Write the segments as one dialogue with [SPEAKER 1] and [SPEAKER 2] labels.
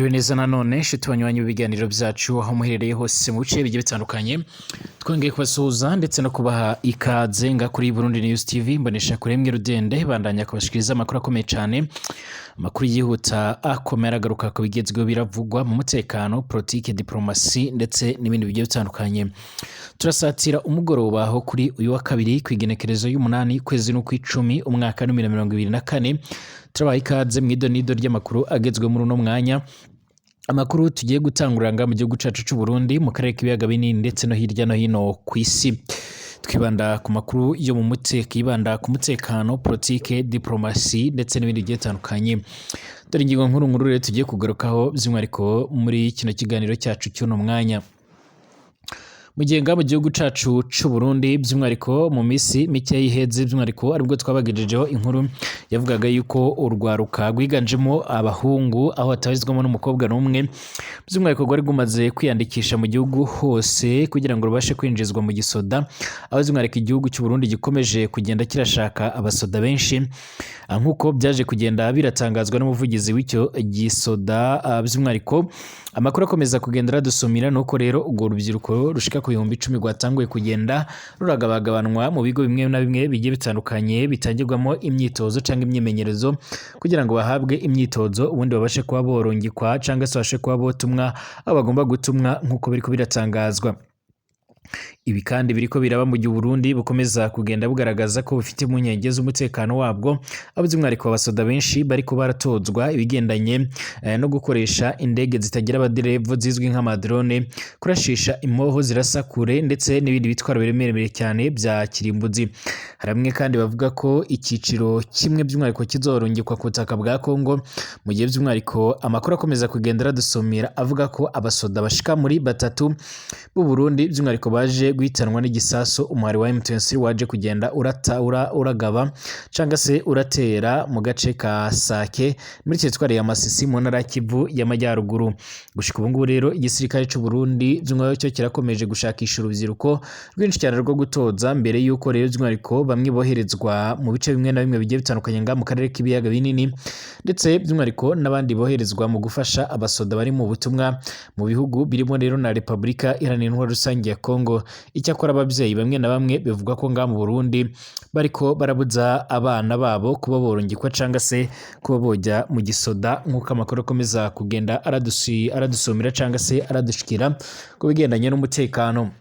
[SPEAKER 1] Mwiriwe neza nanone nshuti banywanyi b'ibiganiro byacu aho muherereye hose mu bice bigiye bitandukanye twongeye kubasuhuza ndetse no kubaha ikaze nga kuri Burundi News TV mbonesha kure mwe rudende bandanya kubashikiriza amakuru akomeye cyane amakuru yihuta akomera agaruka ku bigezweho biravugwa mu mutekano politike diplomasi ndetse n'ibindi bigiye bitandukanye turasatira umugoroba aho kuri uyu wa kabiri kwigenekerezo y'umunani kwezi no kw'icumi umwaka wa 2024 turabaha ikaze mw'idonido ry'amakuru agezwe muri uno mwanya amakuru tugiye gutangurira mu gihugu cacu c'u Burundi mu karere k'ibiyaga binini ndetse no hirya no hino kw'isi twibanda ku makuru yo mu yibanda ku mutekano politike diplomasi ndetse n'ibindi bigiye bitandukanye dore ingingo nkuru rero tugiye kugarukaho by'umwihariko muri kino kiganiro cyacu cy'uno mwanya mugenga mu gihugu cacu c'u Burundi by'umwihariko mu misi mike yiheze by'umwihariko aribwo twabagejejeho inkuru yavugaga yuko urwaruka rwiganjemo abahungu aho hatabizwamo n'umukobwa n'umwe by'umwihariko rwari gumaze kwiyandikisha mu gihugu hose kugira ngo rubashe kwinjizwa mu gisoda aho by'umwihariko igihugu cy'u Burundi gikomeje kugenda kirashaka abasoda benshi nk'uko byaje kugenda biratangazwa n'umuvugizi w'icyo gisoda by'umwihariko amakuru akomeza kugenda radusumira nuko rero urwo rubyiruko rushika ku 10,000 rwatanguye kugenda ruragabagabanwa mu bigo bimwe na bimwe bigiye bitandukanye bitangirwamo imyitozo cyangwa imyimenyerezo kugira ngo bahabwe imyitozo ubundi babashe kuba borongikwa cyangwa se babashe kuba botumwa aho bagomba gutumwa nk'uko biriko biratangazwa. Ibi kandi biriko biraba mu gihe Burundi bukomeza kugenda bugaragaza ko bufite impungenge z'umutekano wabwo abo by'umwihariko abasoda benshi bariko baratozwa ibigendanye no gukoresha indege zitagira abaderevu zizwi nk'amadrone kurashisha impoho zirasa kure ndetse n'ibindi bitwaro biremereye cyane bya kirimbuzi. Haramwe kandi bavuga ko ikiciro kimwe by'umwihariko kizorungikwa ku butaka bwa Kongo mu gihe by'umwihariko amakuru akomeza kugenda radusomera avuga ko abasoda bashika muri batatu b'u Burundi by'umwihariko baje guhitanwa n'igisasu umuhari wa M23 waje kugenda uragaba cyangwa se uratera mu gace ka Sake muri teritwari ya Masisi mu ntara Kivu y'Amajyaruguru. Gushika ubu ngubu rero igisirikare cy'u Burundi by'umwihariko cyo kirakomeje gushakisha urubyiruko rwinshi cyane rwo gutoza mbere y'uko rero by'umwihariko bamwe boherezwa mu bice bimwe na bimwe bigiye bitandukanye nga mu karere k'ibiyaga binini ndetse by'umwihariko n'abandi boherezwa mu gufasha abasoda bari mu butumwa mu bihugu birimo rero na Repubulika Iharanira Intwaro Rusange ya Kongo. Icyakora ababyeyi bamwe na bamwe bivuga ko nga mu Burundi bariko barabuza abana babo kuba borongikwa cyangwa se kuba bojya mu gisoda nk'uko amakuru akomeza kugenda aradusomera cyangwa se aradushikira ku bigendanye n'umutekano.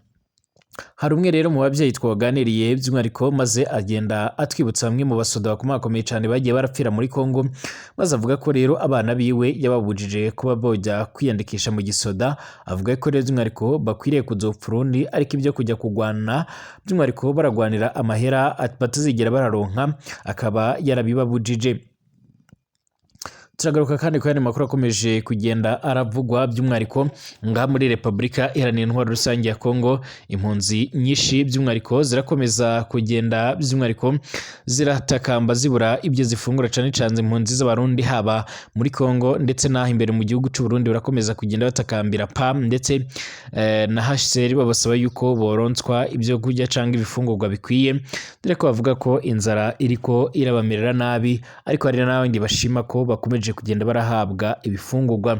[SPEAKER 1] Hari umwe rero mu babyeyi twaganiriye by'umwihariko maze agenda atwibutsa bamwe mu basoda bakomakomeye cyane bagiye barapfira muri Kongo maze avuga ko rero abana biwe yababujije kuba bojya kwiyandikisha mu gisoda avuga ko rero by'umwihariko bakwiriye kuzopfa urundi ariko ibyo kujya kugwana by'umwihariko baragwanira amahera batazigera bararonka akaba yarabibabujije. Turagaruka kandi ko makuru akomeje kugenda aravugwa by'umwihariko nga muri Repubulika Iharanira Intwaro Rusange ya Kongo impunzi nyinshi by'umwihariko zirakomeza kugenda by'umwihariko ziratakamba zibura ibyo zifungura cyane cyane impunzi z'abarundi haba muri Kongo ndetse naho imbere mu gihugu cy'u Burundi barakomeza kugenda batakambira PAM ndetse na HCR babasaba yuko boronswa ibyo kurya cyangwa ibifungurwa bikwiye dore ko bavuga ko inzara iriko irabamerera nabi ariko hari n'abandi bashima ko bakomeje kugenda barahabwa ibifungurwa.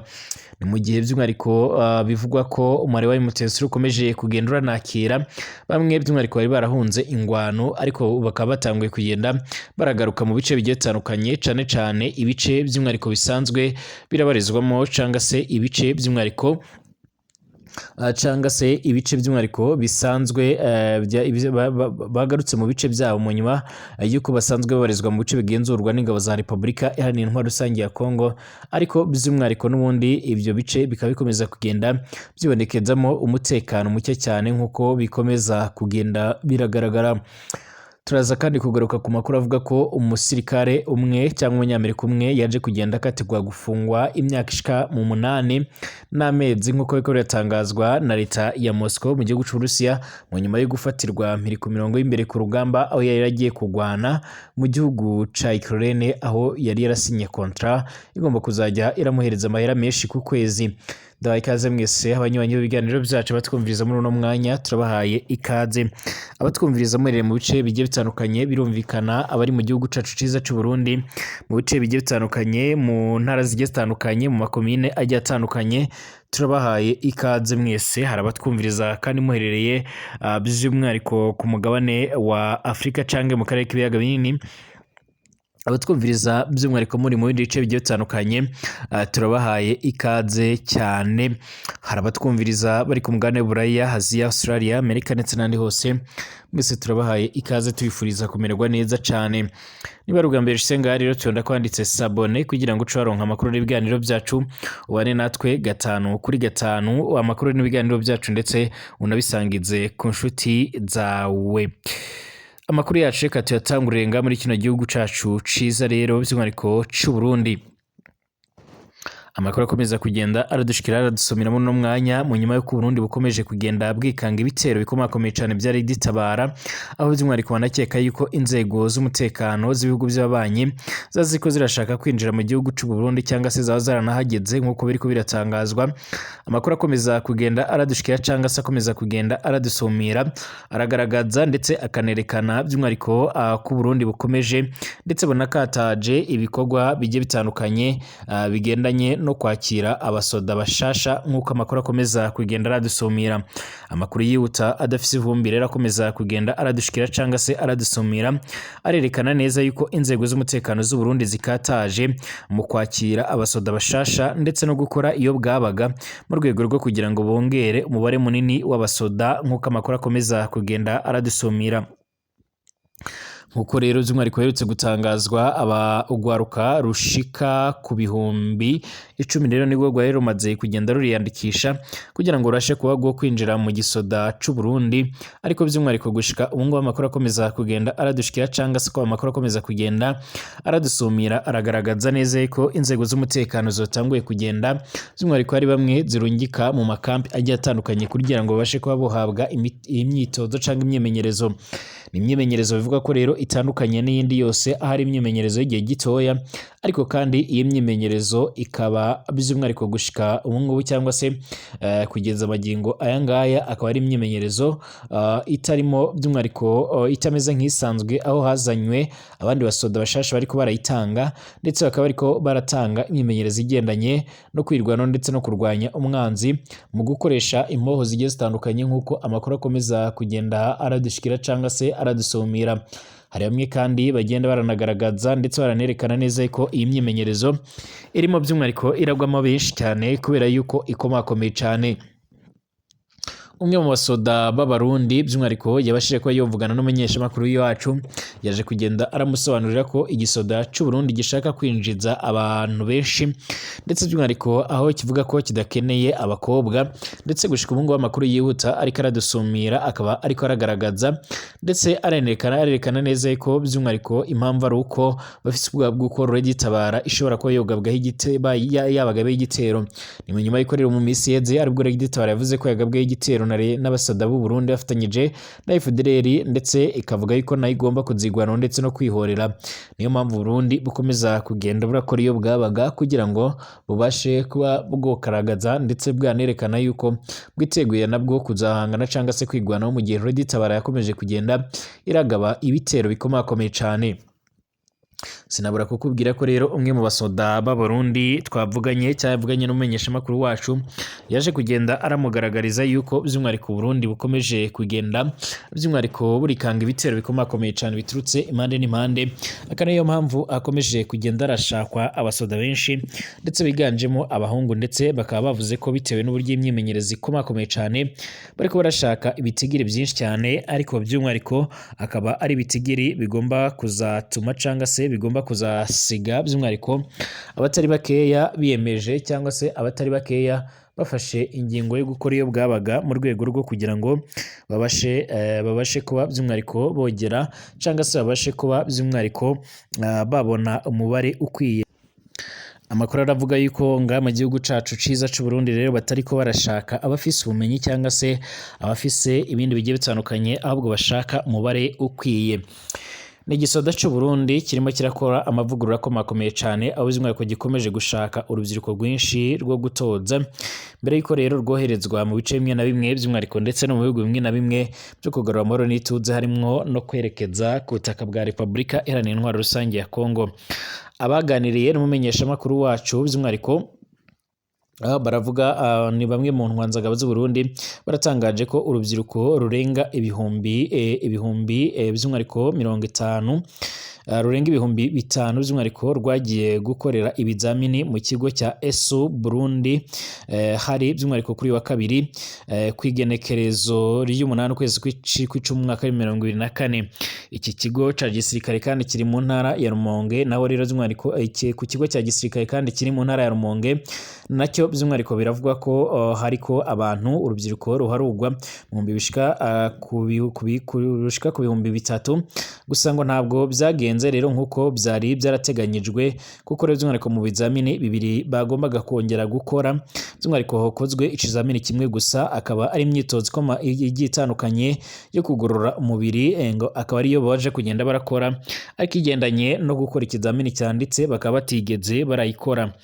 [SPEAKER 1] Ni mu gihe by'umwihariko bivugwa ko umubare wa M23 ukomeje kugenda uranakira bamwe by'umwihariko bari barahunze ingwano ariko bakaba batanguye kugenda baragaruka mu bice bigiye bitandukanye cyane cyane ibice by'umwihariko bisanzwe birabarizwamo cyangwa se ibice by'umwihariko by'umwihariko bisanzwe bagarutse mu bice byabo mu nyuma yuko basanzwe babarizwa mu bice bigenzurwa n'ingabo za Repubulika Iharanira Intwaro Rusange ya Kongo ariko by'umwihariko n'ubundi ibyo bice bikaba bikomeza kugenda byibonekezamo umutekano muke cyane nk'uko bikomeza kugenda biragaragara. Turaza kandi kugaruka ku makuru avuga ko umusirikare umwe cyangwa umunyamerika umwe yaje kugenda akatirwa gufungwa imyaka ishika mu 8 n'amezi nk'uko biko biratangazwa na leta ya Moscow mu gihugu cy'Uburusiya mu nyuma yo gufatirwa mpiri ku mirongo y'imbere ku rugamba aho yari yagiye kugwana mu gihugu ca Ukraine aho yari yarasinye kontra igomba kuzajya iramuhereza amahera menshi ku kwezi. ndabaye ikaze mwese abanywanyi b'ibiganiro byacu batwumviriza muri uno mwanya turabahaye ikaze abatwumviriza muhereye mu bice bigiye bitandukanye birumvikana abari mu gihugu cacu ciza c'u Burundi mu bice bigiye bitandukanye mu ntara zigiye zitandukanye mu makomine agiye atandukanye turabahaye ikaze mwese hari abatwumviriza kandi muherereye by'umwihariko ku mugabane wa Afrika canke mu karere k'ibiyaga binini abatwumviriza by'umwihariko muri mu bindi bice bigiye bitandukanye turabahaye ikaze cyane hari abatwumviriza bari ku mugabane w'Uburaya, Aziya, Australia, Amerika ndetse n'andi hose mwese turabahaye ikaze tubifuriza kumererwa neza cyane niba ari ubwa mbere usenga rero tubona kwanditse sabone kugira ngo uce waronka amakuru n'ibiganiro byacu ubane natwe 5 kuri 5 amakuru n'ibiganiro byacu ndetse unabisangize ku nshuti zawe. Amakuru yacu reka tuyatangurire nga muri kino gihugu cacu ciza rero by'umwihariko c'u Burundi. Amakuru akomeza kugenda aradushikira aradusomera mu mwanya mu nyuma yo ku Burundi bukomeje kugenda bwikanga ibitero bikomakomeye cyane byari ditabara aho by'umwihariko banakeka yuko inzego z'umutekano z'ibihugu by'ababanyi zaziko zirashaka kwinjira mu gihugu c'u Burundi cyangwa se zaza zaranahageze nk'uko biriko biratangazwa. Amakuru akomeza kugenda aradushikira cyangwa se akomeza kugenda aradusomera aragaragaza ndetse akanerekana by'umwihariko ku Burundi bukomeje ndetse bonakataje ibikorwa bigiye bitandukanye bigendanye no kwakira abasoda bashasha nk'uko amakuru akomeza kugenda aradusomera. Amakuru yihuta adafise ivumbi rero akomeza kugenda aradushikira cyangwa se aradusomera arerekana neza yuko inzego z'umutekano z'u Burundi zikataje mu kwakira abasoda bashasha ndetse no gukora iyo bwabaga mu rwego rwo kugira ngo bongere umubare munini w'abasoda nk'uko amakuru akomeza kugenda aradusomera. Nkuko rero by'umwihariko herutse gutangazwa ugwaruka rushika ku bihumbi 10 rero nibwo rero maze kugenda ruriyandikisha kugira ngo urashe kuba gwo kwinjira mu gisoda c'u Burundi ariko by'umwihariko gushika ubu ngo amakuru akomeza kugenda aradushikira cyangwa se ko amakuru akomeza kugenda aradusumira aragaragaza neza ko inzego z'umutekano zotanguye kugenda by'umwihariko ari bamwe zirungika mu makampi agiye atandukanye kugira ngo babashe kuba bohabwa imyitozo cyangwa imyemenyerezo. Ni imyemenyerezo bivuga ko rero itandukanye n'iyindi yose ahari imyemenyerezo y'igihe gitoya ariko kandi iyi myemenyerezo ikaba by'umwihariko gushika ubungubu cyangwa se kugeza amagingo aya ngaya akaba ari imyemenyerezo itarimo by'umwihariko itameze nk'isanzwe aho hazanywe abandi basoda bashasha bariko barayitanga ndetse bakaba bariko baratanga imyemenyerezo igendanye no kwirwanaho ndetse no kurwanya umwanzi mu gukoresha impoho zigiye zitandukanye nk'uko amakuru akomeza kugenda aradushikira cyangwa se aradusomera. Hari bamwe kandi bagenda baranagaragaza ndetse baranerekana neza ko iyi myimenyerezo irimo by'umwihariko iragwamo benshi cyane kubera yuko ikomakomeye cyane. Umwe mu basoda b'abarundi by'umwihariko yabashije ko yovugana n'umunyesha makuru yacu yaje kugenda aramusobanurira ko igisoda c'u Burundi gishaka kwinjiza abantu benshi ndetse by'umwihariko aho kivuga ko kidakeneye abakobwa ndetse gushika ubu ngo amakuru yihuta ariko aradusumira akaba ariko aragaragaza ndetse arerekana neza ko by'umwihariko impamvu ari uko bafite ubwa bw'uko Reditabara ishobora ko yogabwaho yabagabe igitero. Ni mu nyuma y'iko rero mu minsi yeze aribwo Reditabara yavuze ko yagabweho igitero n'abasada b'u Burundi bafatanyije na FDLR ndetse ikavuga yuko nayo igomba kuzigwanaho ndetse no kwihorera. Niyo mpamvu Burundi bukomeza kugenda burakora iyo bwabaga kugira ngo bubashe kuba bwokaragaza ndetse bwanerekana yuko bwiteguye nabwo kuzahangana cyangwa se kwigwanaho mu gihe Reditabara yakomeje kugenda iragaba ibitero bikomakomeye cyane. Sinabura kukubwira ko rero umwe mu basoda b'abarundi twavuganye cyavuganye n'umumenyesha makuru wacu yaje kugenda aramugaragariza yuko by'umwihariko Burundi bukomeje kugenda by'umwihariko burikanga ibitero bikomakomeye cyane biturutse impande n'impande akana niyo mpamvu akomeje kugenda arashakwa abasoda benshi ndetse biganjemo abahungu ndetse bakaba bavuze ko bitewe n'uburyo imyimenyerezo ikomakomeye cyane bariko barashaka ibitigiri byinshi cyane ariko by'umwihariko akaba ari ibitigiri bigomba kuzatuma cyangwa se bigomba kuzasiga by'umwihariko abatari bakeya biyemeje cyangwa se abatari bakeya bafashe ingingo yo gukora iyo bwabaga mu rwego rwo kugira ngo babashe kuba by'umwihariko bogera cyangwa se babashe kuba by'umwihariko babona umubare ukwiye. Amakuru aravuga yuko nga mu gihugu cacu ciza c'u Burundi rero batariko barashaka abafise ubumenyi cyangwa se abafise ibindi bigiye bitandukanye ahubwo bashaka umubare ukwiye. n'igisoda cy'u Burundi kirimo kirakora amavugurura akomakomeye cyane aho by'umwihariko gikomeje gushaka urubyiruko rwinshi rwo gutoza mbere y'uko rero rwoherezwa mu bice bimwe na bimwe by'umwihariko ndetse no mu bihugu bimwe na bimwe byo kugarura amahoro n'ituze harimo no kwerekeza ku butaka bwa Repubulika Iharanira Intwaro Rusange ya Kongo. Abaganiriye n'umumenyeshamakuru wacu by'umwihariko baravuga ni bamwe mu ntwanzagabo z'u Burundi baratangaje ko urubyiruko rurenga ibihumbi by'umwihariko 50 rurenga ibihumbi 5 by'umwihariko rwagiye gukorera ibizamini mu kigo cya ESU Burundi hari by'umwihariko kuri wa kabiri kwigenekerezo ry'umunani ukwezi kw'icumi mwaka 2024. Iki kigo ca gisirikare kandi kiri mu ntara ya Rumonge naho rero by'umwihariko ku kigo cya gisirikare kandi kiri mu ntara ya Rumonge nacyo by'umwihariko biravuga ko hariko abantu urubyiruko ruharugwa mu bishika ku bihumbi 3 gusa ngo ntabwo byagenze rero nkuko byari byarateganyijwe kuko rero by'umwihariko mu bizamini bibiri bagombaga kongera gukora by'umwihariko hokozwe ikizamini kimwe gusa akaba ari imyitozo igiye itandukanye yo kugorora umubiri ngo akaba ariyo baje kugenda barakora ariko igendanye no gukora ikizamini cyanditse bakaba batigeze barayikora.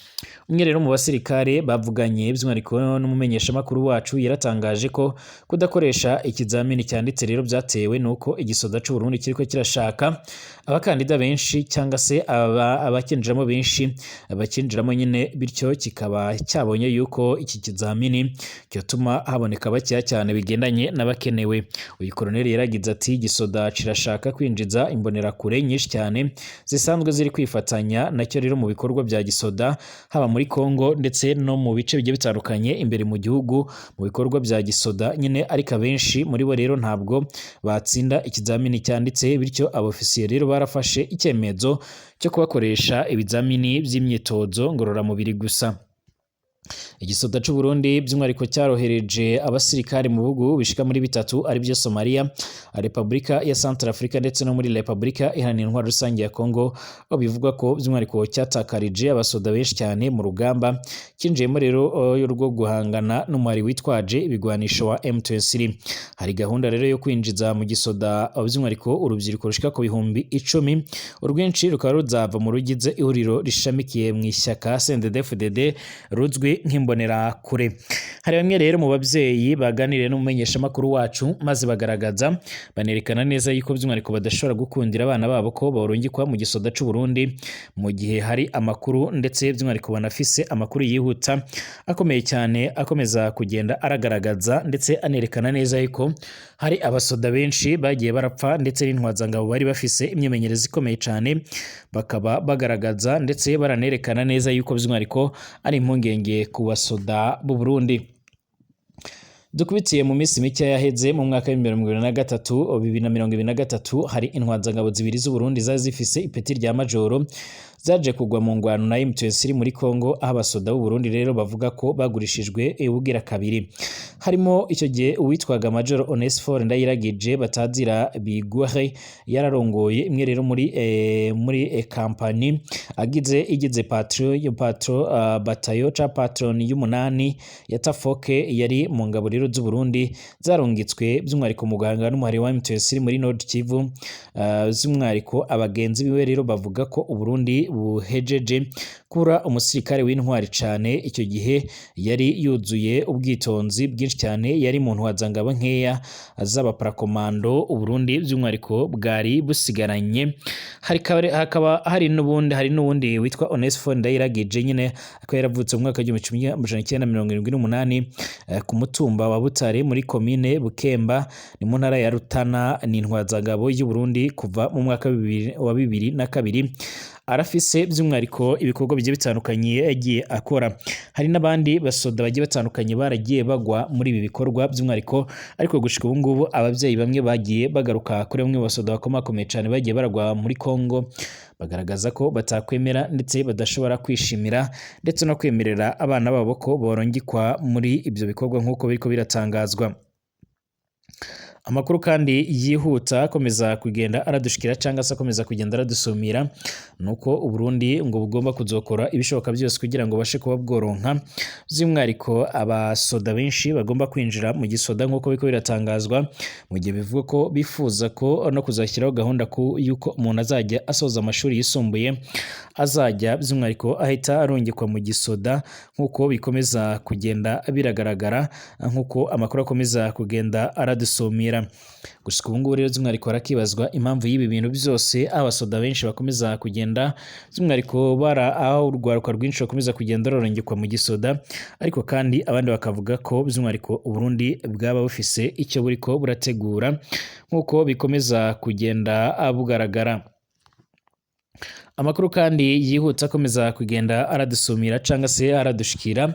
[SPEAKER 1] Umwe rero mu basirikare bavuganye by'umwihariko n'umumenyeshamakuru wacu yaratangaje ko kudakoresha ikizamini cyanditse rero byatewe nuko igisoda cy'u Burundi kiriko kirashaka abakandida benshi cyangwa se abakinjiramo benshi abakinjiramo nyine bityo kikaba cyabonye yuko iki kizamini cyotuma haboneka bakeya cyane bigendanye n'abakenewe. Uyu koloneli yaragize ati gisoda kirashaka kwinjiza imbonerakure nyinshi cyane zisanzwe ziri kwifatanya nacyo rero mu bikorwa bya gisoda haba muri Kongo ndetse no mu bice bigiye bitandukanye imbere mu gihugu mu bikorwa bya gisoda nyine ariko abenshi muri bo rero ntabwo batsinda ikizamini cyanditse bityo abofisiye rero barafashe icyemezo cyo kubakoresha ibizamini by'imyitozo ngororamubiri gusa. Igisoda cy'u Burundi by'umwihariko cyarohereje abasirikare mu bihugu bishika muri 3 ari byo Somalia, Repubulika ya Centrafrica ndetse no muri Repubulika Iharanira Intwaro Rusange ya Kongo aho bivugwa ko by'umwihariko cyatakarije abasoda benshi cyane mu rugamba kinjiyemo rero rwo guhangana n'umwari witwaje ibigwanisho wa M23. Hari gahunda rero yo kwinjiza mu gisoda by'umwihariko urubyiruko rushika ku bihumbi 10 urwinshi rukaba ruzava mu rugize ihuriro rishamikiye mu ishyaka CNDD-FDD ruzwi nk'imbonera kure. Hari bamwe rero mu babyeyi baganiriye n'umumenyeshamakuru wacu maze bagaragaza banerekana neza yuko by'umwihariko badashobora gukundira abana babo ko borungikwa mu gisoda cy'u Burundi mu gihe hari amakuru ndetse by'umwihariko banafise amakuru yihuta akomeye cyane akomeza kugenda aragaragaza ndetse anerekana neza yuko hari abasoda benshi bagiye barapfa ndetse n'intwazangabo bari bafise imyemenyerezo ikomeye cyane bakaba bagaragaza ndetse baranerekana neza yuko by'umwihariko ari impungenge ku basoda b'u Burundi. Dukubitiye mu minsi mike yaheze mu mwaka wa 2023 hari intwazangabo zibiri z'u Burundi zari zifise ipeti rya majoro zaje kugwa mu ngwano na M23 muri Kongo aho abasoda b'u Burundi rero bavuga ko bagurishijwe ubugira kabiri. Harimo icyo gihe uwitwaga Major Onesphore Ndayiragije batazira bigwahe yararongoye imwe rero muri kampani igize patro batayo ca patron y'umunani ya Tafoke yari mu ngabo rero z'u Burundi zarungitswe by'umwihariko mu guhangana n'umuhari wa M23 muri Nord Kivu. By'umwihariko abagenzi biwe rero bavuga ko u Burundi buhejeje kura umusirikare w'intwari cyane icyo gihe yari yuzuye ubwitonzi bwinshi cyane yari mu ntwazangabo nkeya z'abaparakomando u Burundi by'umwihariko bwari busigaranye. Hakaba hari n'ubundi witwa Onesphore Ndayiragije nyine akaba yaravutse mu mwaka wa 1978 ku mutumba wa Butare muri komine Bukemba ni mu ntara ya Rutana ni intwazangabo y'u Burundi kuva mu mwaka wa 2002 arafise by'umwihariko ibikorwa bigiye bitandukanye yagiye akora. Hari n'abandi basoda bagiye batandukanye baragiye bagwa muri ibi bikorwa by'umwihariko ariko gushika ubu ngubu ababyeyi bamwe bagiye bagaruka kuri bamwe basoda bakomakomeye cyane bagiye baragwa muri Kongo bagaragaza ko batakwemera ndetse badashobora kwishimira ndetse no kwemerera abana babo ko borongikwa muri ibyo bikorwa nk'uko biriko biratangazwa. Amakuru kandi yihuta akomeza kugenda aradushikira cyangwa se akomeza kugenda aradusumira nuko Uburundi ngo bugomba kuzokora ibishoboka byose kugira ngo bashe kuba bworonka by'umwihariko abasoda benshi bagomba kwinjira mu gisoda nk'uko biko biratangazwa mu gihe bivuga ko bifuza ko no kuzashyiraho gahunda yuko umuntu azajya asoza amashuri yisumbuye azajya by'umwihariko ahita arungikwa mu gisoda nk'uko bikomeza kugenda biragaragara nk'uko amakuru akomeza kugenda aradusumira. Gusa ubu ngubu rero by'umwihariko harakibazwa impamvu y'ibi bintu byose abasoda benshi bakomeza kugenda by'umwihariko aho urwaruka rwinshi bakomeza kugenda rurungikwa mu gisoda, ariko kandi abandi bakavuga ko by'umwihariko Uburundi bwaba bufise icyo buriko burategura nk'uko bikomeza kugenda bugaragara. Amakuru kandi yihuta akomeza kugenda aradusumira cyangwa se aradushikira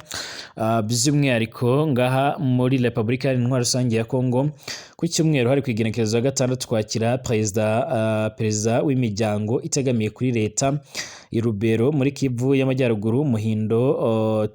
[SPEAKER 1] by'umwihariko ngaha muri Repubulika Iharanira Rusange ya Kongo ku cyumweru hari kwigenekerezo ya 6 twakira perezida w'imiryango itegamiye kuri leta Irubero muri Kivu y'Amajyaruguru Muhindo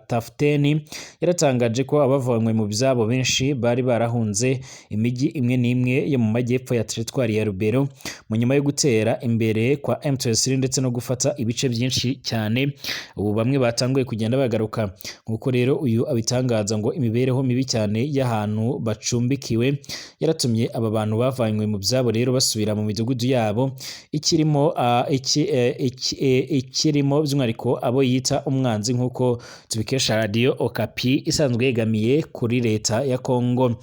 [SPEAKER 1] Tafteni yaratangaje ko abavanywe mu byabo benshi bari barahunze imijyi imwe n'imwe yo mu majyepfo ya teritwari ya Rubero mu nyuma yo gutera imbere kwa M23 ndetse no gufata ibice byinshi cyane. Ubu bamwe batanguye kugenda bagaruka nkuko rero uyu abitangaza ngo imibereho mibi cyane y'ahantu bacumbikiwe yaratumye aba bantu bavanywe mu byabo rero basubira mu midugudu yabo ikirimo by'umwihariko abo yita umwanzi nk'uko tubikesha Radio Okapi isanzwe yegamiye kuri leta ya Kongo.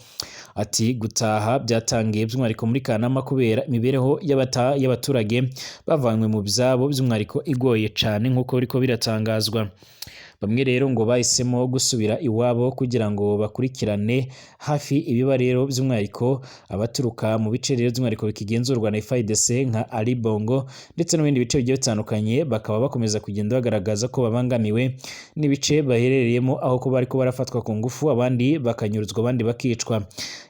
[SPEAKER 1] Ati gutaha byatangiye by'umwihariko muri Kanama kubera imibereho y'abaturage bavanywe mu byabo by'umwihariko igoye cyane nk'uko biriko biratangazwa. Bamwe rero ngo bahisemo gusubira iwabo kugira ngo bakurikirane hafi ibiba rero by'umwihariko abaturuka mu bice rero by'umwihariko bikigenzurwa na FARDC nka Ali Bongo ndetse n'ibindi bice bigiye bitandukanye, bakaba bakomeza kugenda bagaragaza ko babangamiwe n'ibice baherereyemo aho ko bariko barafatwa ku ngufu abandi bakanyuruzwa abandi bakicwa.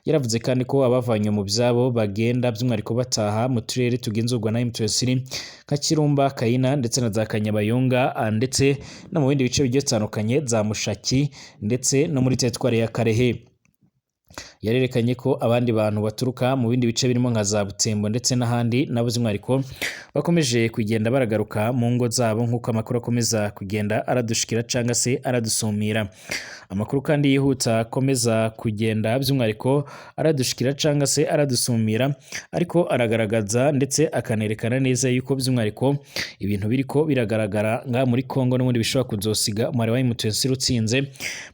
[SPEAKER 1] Yaravuze kandi ko abavanywe mu byabo bagenda by'umwihariko bataha mu turere tugenzurwa na M23 nka Kirumba, Kayina ndetse na za Kanyabayonga ndetse no mu bindi bice bigiye bitandukanye za Mushaki ndetse no muri teritwari ya Karehe. Yarerekanye ko abandi bantu baturuka mu bindi bice birimo nka za Butembo ndetse n'ahandi nabo by'umwihariko bakomeje kugenda baragaruka mu ngo zabo nk'uko amakuru akomeza kugenda aradushikira cyangwa se aradusumira. Amakuru kandi yihuta akomeza kugenda by'umwihariko aradushikira cyangwa se aradusumira, ariko aragaragaza ndetse akanerekana neza yuko by'umwihariko ibintu biriko biragaragara nga muri Kongo n'ubundi bishobora kuzosiga umubare wa M23 utsinze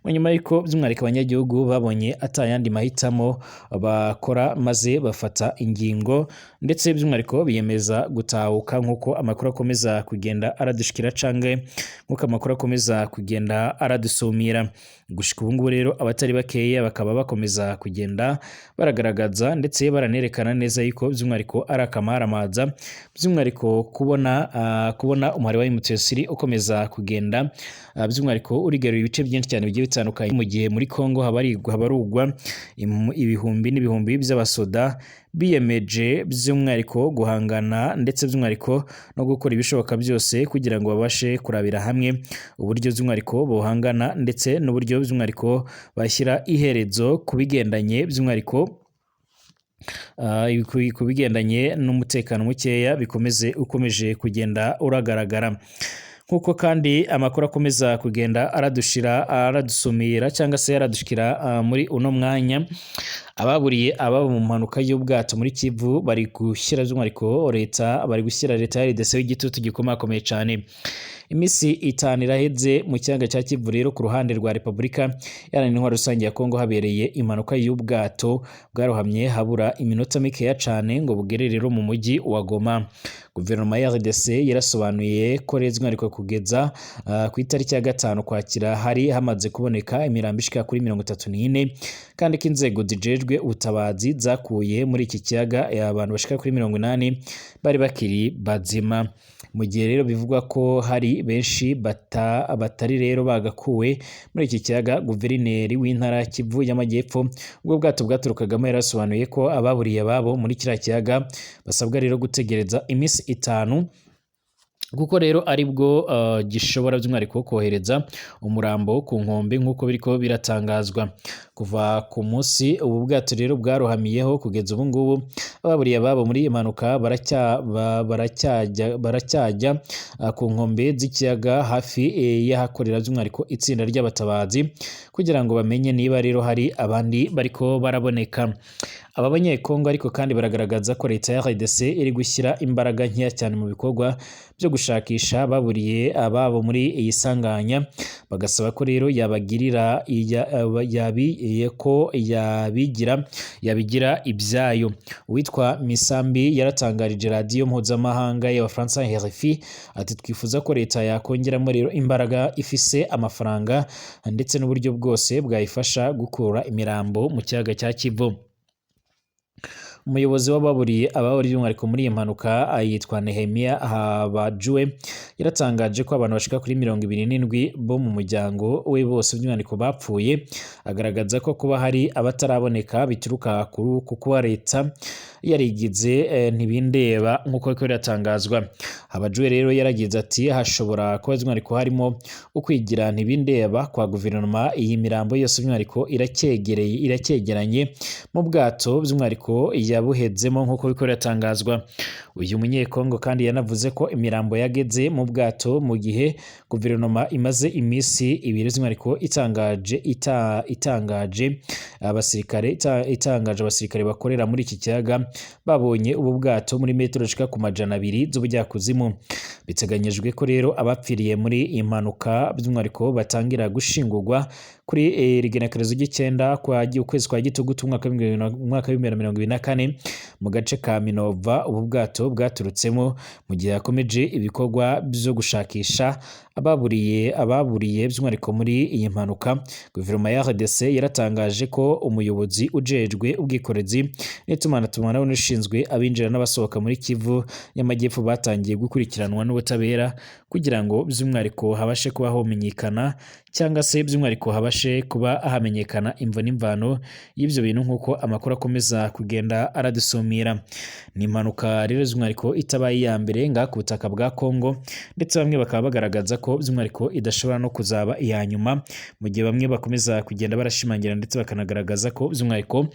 [SPEAKER 1] mu nyuma yuko by'umwihariko abanyagihugu babonye atayandi mahitamo bakora maze bafata ingingo ndetse by'umwihariko biyemeza gutahuka nk'uko amakuru akomeza kugenda aradushikira canke nk'uko amakuru akomeza kugenda aradusumira. Gushika ubu ngubu rero abatari bakeya bakaba bakomeza kugenda baragaragaza ndetse baranerekana neza yuko by'umwihariko ari akamaramaza by'umwihariko kubona umubare wa M23 ukomeza kugenda by'umwihariko urigarura ibice byinshi cyane bigiye bitandukanye, mu gihe muri Kongo habarugwa ibihumbi n'ibihumbi by'abasoda biyemeje by'umwihariko guhangana ndetse by'umwihariko no gukora ibishoboka byose kugira ngo babashe kurabira hamwe uburyo by'umwihariko bohangana ndetse n'uburyo by'umwihariko bashyira iherezo kubigendanye by'umwihariko kubigendanye n'umutekano mukeya ukomeje kugenda uragaragara. Nkuko kandi amakuru akomeza kugenda aradusumira cyangwa se aradushikira muri uno mwanya, ababuriye ababo mu mpanuka y'ubwato muri Kivu bari gushyira by'umwihariko leta ya RDC y'igitutu gikomakomeye cyane. Imisi 5 iraheze mu kiyaga cya Kivu rero ku ruhande rwa Repubulika Iharanira Rusange ya Kongo habereye impanuka y'ubwato bwarohamye habura iminota mikeya cyane ngo bugere rero mu mujyi wa Goma. Guverinoma ya RDC yarasobanuye ko rezwe kugeza ku itariki ya 5 Kwakira hari hamaze kuboneka imirambo ishika kuri 34 kandi ko inzego zijejwe ubutabazi zakuye muri iki kiyaga abantu bashika kuri 80 bari bakiri bazima. Mu gihe rero bivugwa ko hari benshi batari rero bagakuwe muri iki kiyaga, guverineri w'intara Kivu y'Amajyepfo ubwo bwato bwaturukagamo yarasobanuye ko ababuriye babo muri kiriya kiyaga basabwa rero gutegereza imisi 5 kuko rero aribwo gishobora by'umwihariko kohereza umurambo ku nkombe nk'uko biriko biratangazwa kuva ku munsi ubu bwato rero bwarohamiyeho kugeza ubu ngubu ababuriye ababo muri impanuka baracyajya ku nkombe z'ikiyaga hafi y'ahakorera by'umwihariko itsinda ry'abatabazi kugira ngo bamenye niba rero hari abandi bariko baraboneka. Aba banyekongo ariko kandi baragaragaza ko leta ya RDC iri gushyira imbaraga nkeya cyane mu bikorwa byo gushakisha baburiye ababo muri iyi sanganya, bagasaba ko rero yabigira ibyayo. Uwitwa Misambi yaratangarije radiyo mpuzamahanga y'Abafaransa RFI ati twifuza ko leta yakongeramo rero imbaraga ifise amafaranga ndetse n'uburyo bwose bwayifasha gukura imirambo mu kiyaga cya Kivu. Umuyobozi w'ababuriye by'umwihariko muri iyi mpanuka yitwa Nehemia Habajue yaratangaje ko abantu bashika kuri 27 bo mu muryango we bose by'umwihariko bapfuye, agaragaza ko kuba hari abataraboneka bituruka ku kuba leta yarigize ntibindeba nk'uko biko biratangazwa. Habajue rero yaragize ati hashobora kuba by'umwihariko harimo ukwigira ntibindeba kwa guverinoma. Iyi mirambo yose by'umwihariko iracyegeranye mu bwato by'umwihariko yabuhedzemo nk'uko biko biratangazwa. Uyu munyekongo kandi yanavuze ko imirambo yageze mu bwato mu gihe guverinoma imaze iminsi ibiri by'umwihariko itangaje abasirikare bakorera muri iki kiyaga babonye ubu bwato muri metero zishika ku 200 z'ubujyakuzimu. Biteganyijwe ko rero abapfiriye muri iyi mpanuka by'umwihariko batangira gushingurwa kuri rigenekerezo ry'ikenda ukwezi kwa Gitugutu umwaka wa 2024 mu gace ka Minova ubu bwato bwaturutsemo, mu gihe yakomeje ibikorwa byo gushakisha ababuriye by'umwihariko muri iyi mpanuka. Guverinoma ya RDC yaratangaje ko umuyobozi ujejwe ubwikorezi n'itumanaho n'ushinzwe abinjira n'abasohoka muri Kivu y'Amajyepfo batangiye gukurikiranwa n'ubutabera kugira ngo by'umwihariko habashe kuba homenyekana cyangwa se by'umwihariko habashe kuba hamenyekana imvo n'imvano y'ibyo bintu nk'uko amakuru akomeza kugenda aradusumira. Ni impanuka rero by'umwihariko itabaye iya mbere ngaha ku butaka bwa Kongo, ndetse bamwe bakaba bagaragaza ko by'umwihariko idashobora no kuzaba iya nyuma, mu gihe bamwe bakomeza kugenda barashimangira ndetse bakanagaragaza ko by'umwihariko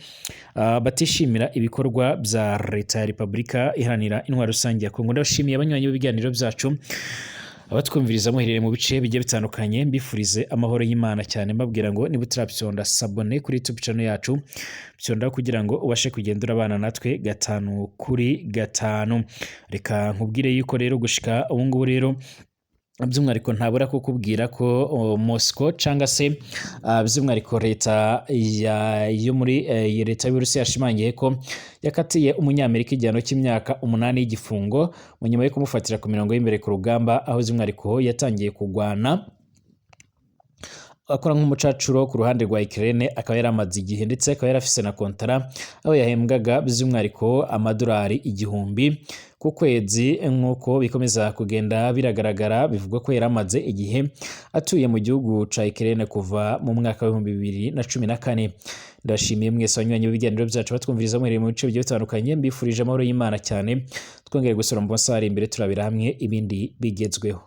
[SPEAKER 1] batishimira ibikorwa bya leta ya Repubulika Iharanira Intwaro Rusange ya Kongo. Ndabashimiye abanywanyi b'ibiganiro byacu, abatwumviriza muherereye mu bice bigiye bitandukanye, mbifurize amahoro y'Imana cyane, mbabwira ngo niba utarapyonda sabone kuri YouTube channel yacu, pyonda kugira ngo ubashe kugenda urabana natwe 5 kuri 5. Reka nkubwire yuko rero gushika ubu ngubu rero by'umwihariko ntabura kukubwira ko Moscow cyangwa se by'umwihariko leta yo muri leta y'Uburusiya yashimangiye ko yakatiye umunyamerika igihano cy'imyaka 8 y'igifungo mu nyuma yo kumufatira ku mirongo y'imbere ku rugamba, aho by'umwihariko yatangiye kugwana akora nk'umucacuro ku ruhande rwa Ukraine, akaba yaramaze igihe ndetse akaba yarafise na kontara aho yahembwaga by'umwihariko amadolari 1000 ku kwezi. Nk'uko bikomeza kugenda biragaragara, bivugwa ko yaramaze igihe atuye mu gihugu ca Ukraine kuva mu mwaka wa 2014. Ndashimiye mwese abanywanyi b'ibiganiro byacu batwumviriza muhereye mu bice bigiye bitandukanye, mbifurije amahoro y'Imana cyane, twongere gusura mu masaha ari imbere turabira hamwe ibindi bigezweho.